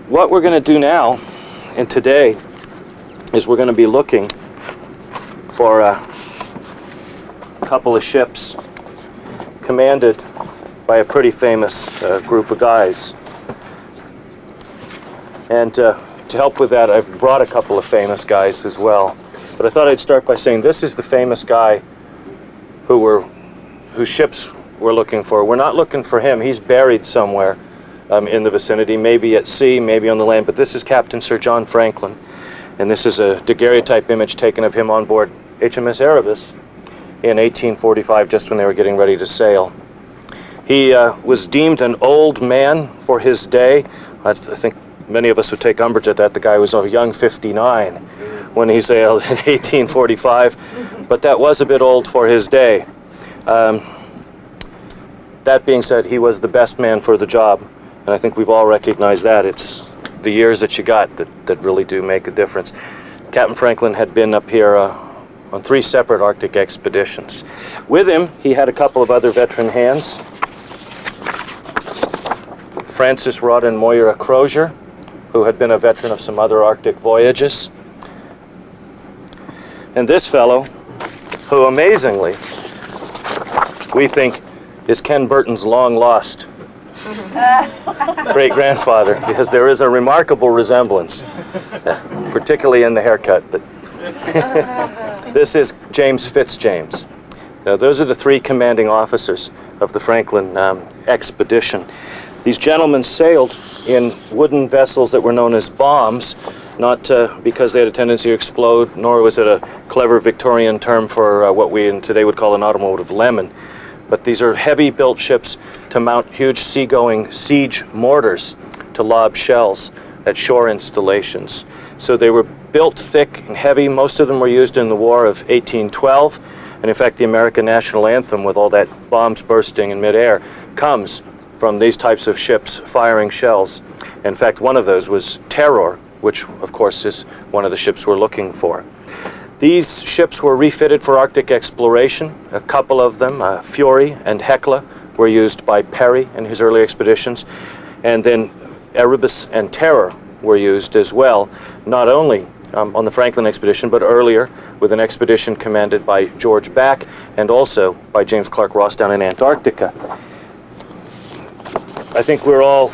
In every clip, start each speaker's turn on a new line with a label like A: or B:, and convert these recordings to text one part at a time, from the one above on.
A: what we're going to do now and today is we're going to be looking for a couple of ships commanded by a pretty famous group of guys. And to help with that, I've brought a couple of famous guys as well. But I thought I'd start by saying this is the famous guy whose ships we're looking for. We're not looking for him. He's buried somewhere in the vicinity, maybe at sea, maybe on the land. But this is Captain Sir John Franklin. And this is a daguerreotype image taken of him on board HMS Erebus in 1845, just when they were getting ready to sail. He was deemed an old man for his day. I think many of us would take umbrage at that. The guy was a young 59 when he sailed in 1845, but that was a bit old for his day. That being said, he was the best man for the job, and I think we've all recognized that. It's the years that you got that really do make a difference. Captain Franklin had been up here on 3 separate Arctic expeditions. With him, he had a couple of other veteran hands. Francis Rawdon Moira Crozier, who had been a veteran of some other Arctic voyages. And this fellow, who amazingly, we think is Ken Burton's long-lost great-grandfather, because there is a remarkable resemblance, particularly in the haircut. But this is James Fitzjames. Now, those are the 3 commanding officers of the Franklin expedition. These gentlemen sailed in wooden vessels that were known as bombs, not because they had a tendency to explode, nor was it a clever Victorian term for what we today would call an automotive lemon. But these are heavy-built ships to mount huge seagoing siege mortars to lob shells at shore installations. So they were built thick and heavy. Most of them were used in the War of 1812. And in fact, the American national anthem, with all that bombs bursting in midair, comes from these types of ships firing shells. In fact, one of those was Terror, which of course is one of the ships we're looking for. These ships were refitted for Arctic exploration. A couple of them, Fury and Hecla, were used by Perry in his early expeditions. And then Erebus and Terror were used as well, not only on the Franklin expedition, but earlier with an expedition commanded by George Back and also by James Clark Ross down in Antarctica. I think we're all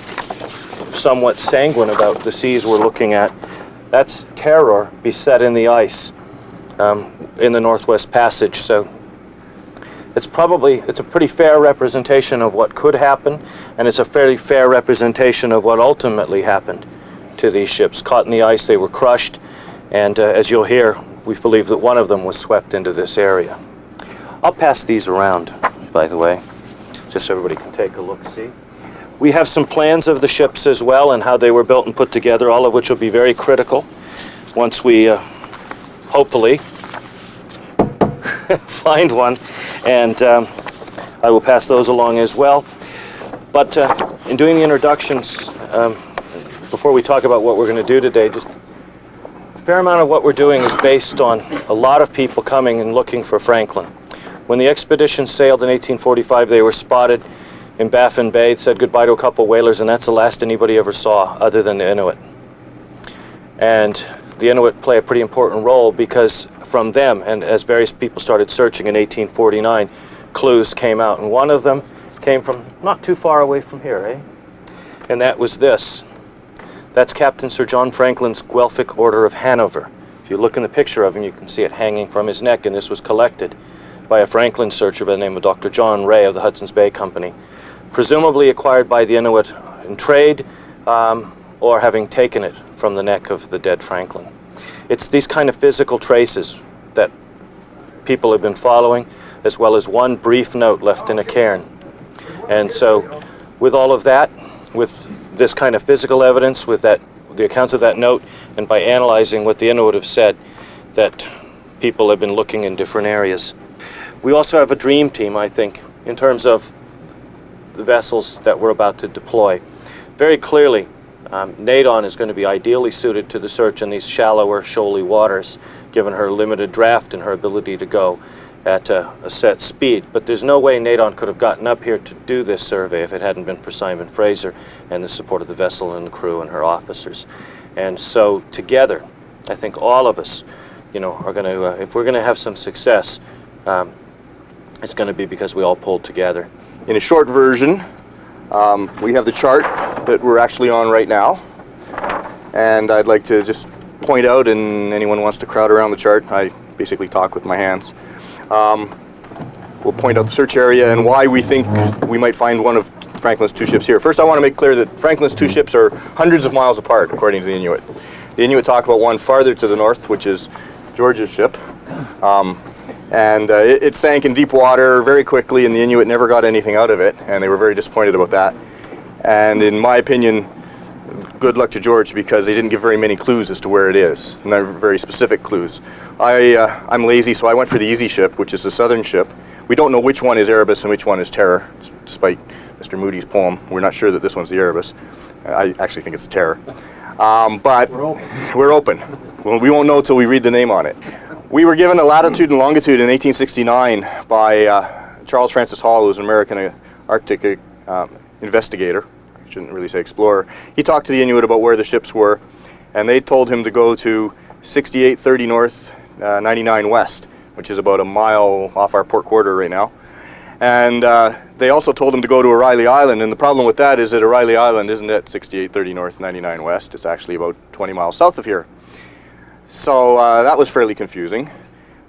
A: somewhat sanguine about the seas we're looking at. That's Terror beset in the ice in the Northwest Passage. So it's a pretty fair representation of what could happen, and it's a fairly fair representation of what ultimately happened to these ships. Caught in the ice, they were crushed, and as you'll hear, we believe that one of them was swept into this area. I'll pass these around, by the way, just so everybody can take a look-see. We have some plans of the ships as well and how they were built and put together, all of which will be very critical once we hopefully find one, and I will pass those along as well. But in doing the introductions, before we talk about what we're going to do today, just a fair amount of what we're doing is based on a lot of people coming and looking for Franklin. When the expedition sailed in 1845, they were spotted in Baffin Bay, said goodbye to a couple whalers, and that's the last anybody ever saw other than the Inuit. And the Inuit play a pretty important role because from them, and as various people started searching in 1849, clues came out. And one of them came from not too far away from here, eh? And that was this. That's Captain Sir John Franklin's Guelphic Order of Hanover. If you look in the picture of him, you can see it hanging from his neck, and this was collected by a Franklin searcher by the name of Dr. John Ray of the Hudson's Bay Company, presumably acquired by the Inuit in trade, or having taken it from the neck of the dead Franklin. It's these kind of physical traces that people have been following, as well as one brief note left in a cairn. And so with all of that, with this kind of physical evidence, with that, the accounts of that note, and by analyzing what the Inuit have said, that people have been looking in different areas. We also have a dream team, I think, in terms of the vessels that we're about to deploy. Very clearly, Nadon is going to be ideally suited to the search in these shallower, shoaly waters, given her limited draft and her ability to go at a set speed. But there's no way Nadon could have gotten up here to do this survey if it hadn't been for Simon Fraser and the support of the vessel and the crew and her officers. And so together, I think all of us, are going to, if we're going to have some success, it's going to be because we all pulled together.
B: In a short version, we have the chart that we're actually on right now. And I'd like to just point out, and anyone wants to crowd around the chart, I basically talk with my hands. We'll point out the search area and why we think we might find one of Franklin's 2 ships here. First, I want to make clear that Franklin's 2 ships are hundreds of miles apart, according to the Inuit. The Inuit talk about one farther to the north, which is George's ship. It sank in deep water very quickly, and the Inuit never got anything out of it, and they were very disappointed about that. And in my opinion, good luck to George, because they didn't give very many clues as to where it is, not very specific clues. I'm lazy, so I went for the easy ship, which is the southern ship. We don't know which one is Erebus and which one is Terror, despite Mr. Moody's poem. We're not sure that this one's the Erebus. I actually think it's Terror. But we're open. Well, we won't know until we read the name on it. We were given a latitude and longitude in 1869 by Charles Francis Hall, who's an American Arctic investigator. I shouldn't really say explorer. He talked to the Inuit about where the ships were, and they told him to go to 6830 north, 99 west, which is about a mile off our port quarter right now. And they also told him to go to O'Reilly Island, and the problem with that is that O'Reilly Island isn't at 6830 north, 99 west. It's actually about 20 miles south of here. So that was fairly confusing.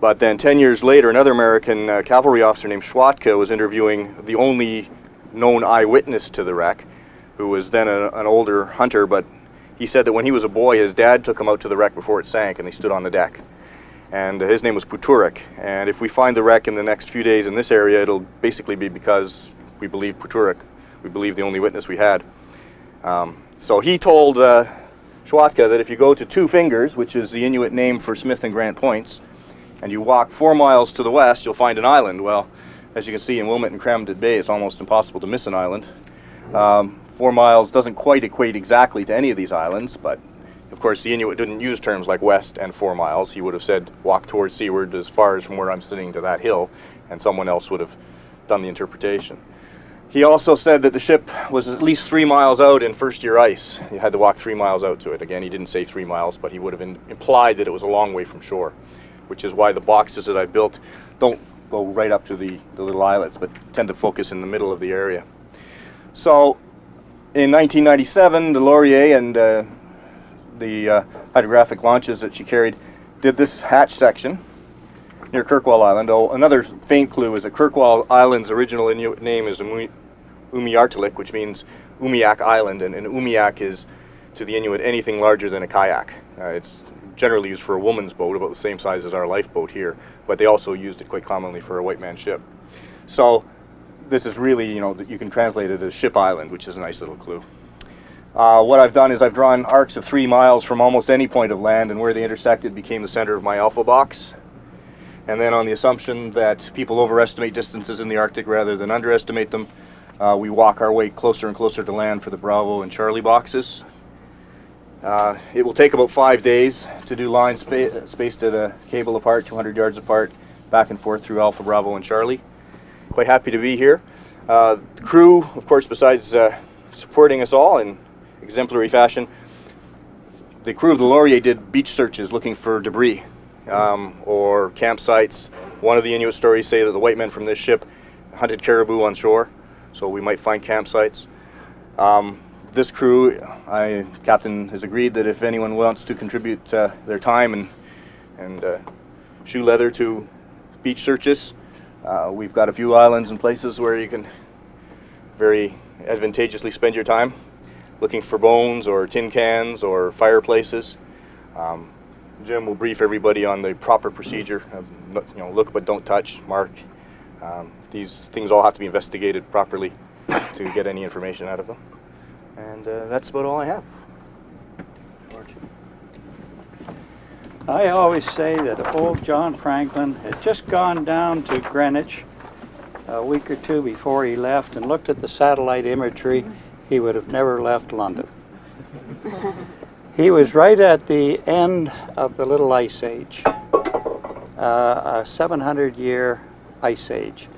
B: But then 10 years later, another American cavalry officer named Schwatka was interviewing the only known eyewitness to the wreck, who was then an older hunter, but he said that when he was a boy, his dad took him out to the wreck before it sank, and they stood on the deck. And his name was Puturik. And if we find the wreck in the next few days in this area, it'll basically be because we believe Puturik. We believe the only witness we had. So he told Schwatka that if you go to Two Fingers, which is the Inuit name for Smith and Grant Points, and you walk 4 miles to the west, you'll find an island. Well, as you can see in Wilmot and Cramondit Bay, it's almost impossible to miss an island. 4 miles doesn't quite equate exactly to any of these islands, but of course the Inuit didn't use terms like west and 4 miles. He would have said walk towards seaward as far as from where I'm sitting to that hill, and someone else would have done the interpretation. He also said that the ship was at least 3 miles out in first-year ice. You had to walk 3 miles out to it. Again, he didn't say 3 miles, but he would have implied that it was a long way from shore, which is why the boxes that I built don't go right up to the little islets, but tend to focus in the middle of the area. So in 1997, the Laurier and the hydrographic launches that she carried did this hatch section near Kirkwall Island. Oh, another faint clue is that Kirkwall Island's original Inuit name is Umiartalik, which means Umiak Island, and Umiak is, to the Inuit, anything larger than a kayak. It's generally used for a woman's boat, about the same size as our lifeboat here, but they also used it quite commonly for a white man's ship. So this is really, you can translate it as Ship Island, which is a nice little clue. What I've done is I've drawn arcs of 3 miles from almost any point of land, and where they intersected became the center of my alpha box. And then on the assumption that people overestimate distances in the Arctic rather than underestimate them, we walk our way closer and closer to land for the Bravo and Charlie boxes. It will take about 5 days to do lines spaced at a cable apart, 200 yards apart, back and forth through Alpha, Bravo, and Charlie. Quite happy to be here. The crew, of course, besides supporting us all in exemplary fashion, the crew of the Laurier did beach searches looking for debris or campsites. One of the Inuit stories say that the white men from this ship hunted caribou on shore, so we might find campsites. This crew, Captain has agreed that if anyone wants to contribute their time and shoe leather to beach searches, we've got a few islands and places where you can very advantageously spend your time looking for bones or tin cans or fireplaces. Jim will brief everybody on the proper procedure. Look but don't touch, mark. These things all have to be investigated properly to get any information out of them. And that's about all I have.
C: I always say that if old John Franklin had just gone down to Greenwich a week or two before he left and looked at the satellite imagery, he would have never left London. He was right at the end of the Little Ice Age. a 700-year ice age.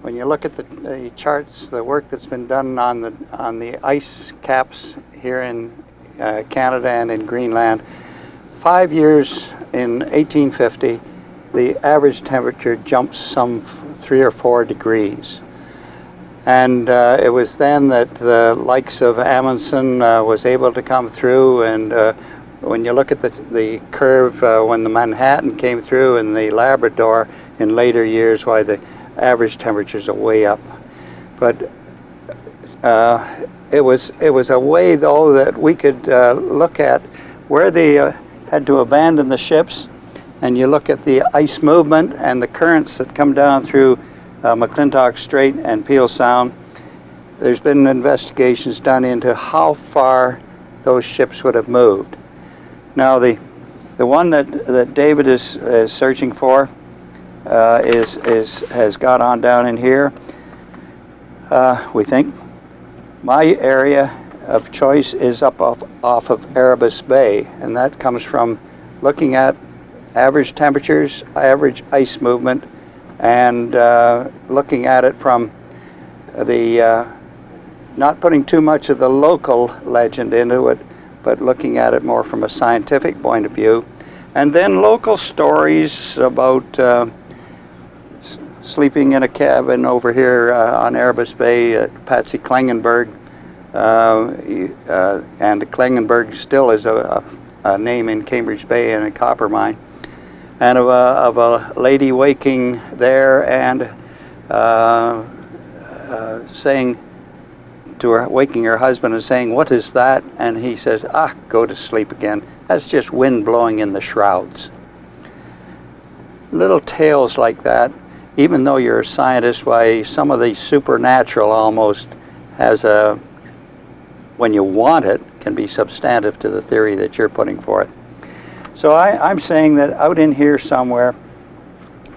C: When you look at the charts, the work that's been done on the ice caps here in Canada and in Greenland, 5 years in 1850, the average temperature jumps some 3 or 4 degrees. And it was then that the likes of Amundsen was able to come through, and when you look at the curve when the Manhattan came through and the Labrador in later years, why the average temperatures are way up. But it was a way, though, that we could look at where they had to abandon the ships, and you look at the ice movement and the currents that come down through McClintock Strait and Peel Sound. There's been investigations done into how far those ships would have moved. Now the one that David is searching for has got on down in here. We think my area of choice is up off of Erebus Bay, and that comes from looking at average temperatures, average ice movement, and looking at it from the not putting too much of the local legend into it, but looking at it more from a scientific point of view. And then local stories about sleeping in a cabin over here on Erebus Bay, Patsy Klingenberg, and Klingenberg still is a name in Cambridge Bay and a copper mine, and of a lady waking there and saying to her, waking her husband and saying, "What is that?" And he says, "Ah, go to sleep again. That's just wind blowing in the shrouds." Little tales like that, even though you're a scientist, why some of the supernatural almost has a, when you want it, can be substantive to the theory that you're putting forth. So I'm saying that out in here somewhere,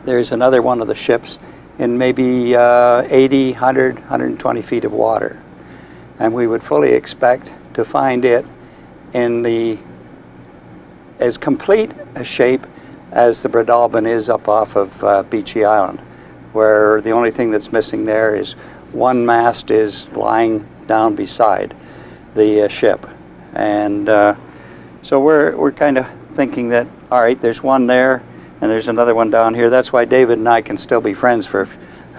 C: there's another one of the ships in maybe 80, 100, 120 feet of water. And we would fully expect to find it in as complete a shape as the Breadalbane is up off of Beechy Island, where the only thing that's missing there is one mast is lying down beside the ship. And so we're kind of thinking that, all right, there's one there and there's another one down here. That's why David and I can still be friends for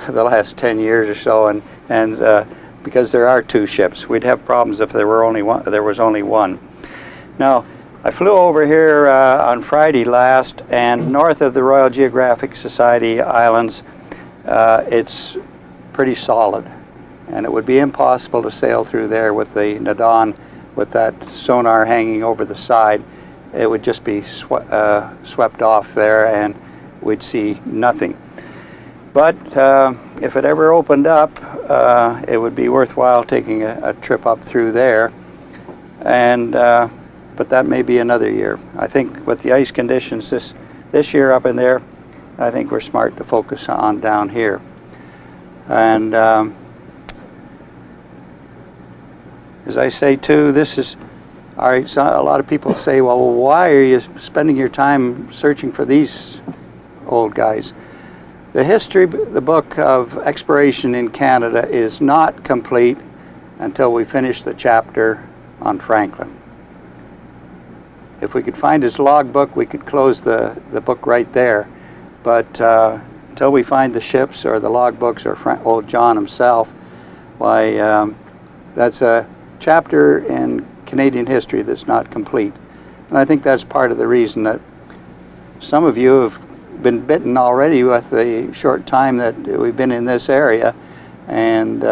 C: the last 10 years or so, and because there are 2 ships. We'd have problems if there was only one. Now, I flew over here on Friday last, and north of the Royal Geographic Society Islands, it's pretty solid, and it would be impossible to sail through there with the Nadon with that sonar hanging over the side. It would just be swept off there, and we'd see nothing. But if it ever opened up, it would be worthwhile taking a trip up through there. And but that may be another year. I think with the ice conditions this year up in there, I think we're smart to focus on down here. And as I say too, this is, all right, so a lot of people say, well, why are you spending your time searching for these old guys? The book of exploration in Canada is not complete until we finish the chapter on Franklin. If we could find his logbook, we could close the book right there. But until we find the ships or the logbooks or old John himself, why, that's a chapter in Canadian history that's not complete. And I think that's part of the reason that some of you have been bitten already with the short time that we've been in this area. And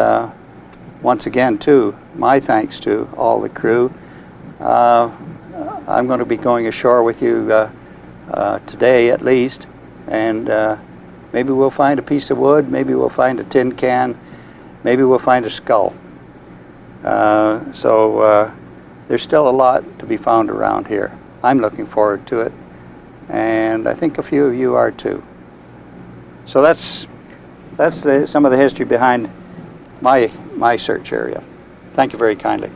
C: once again, too, my thanks to all the crew. I'm going to be going ashore with you today at least, and maybe we'll find a piece of wood, maybe we'll find a tin can, maybe we'll find a skull. So there's still a lot to be found around here. I'm looking forward to it, and I think a few of you are too. So that's some of the history behind my search area. Thank you very kindly.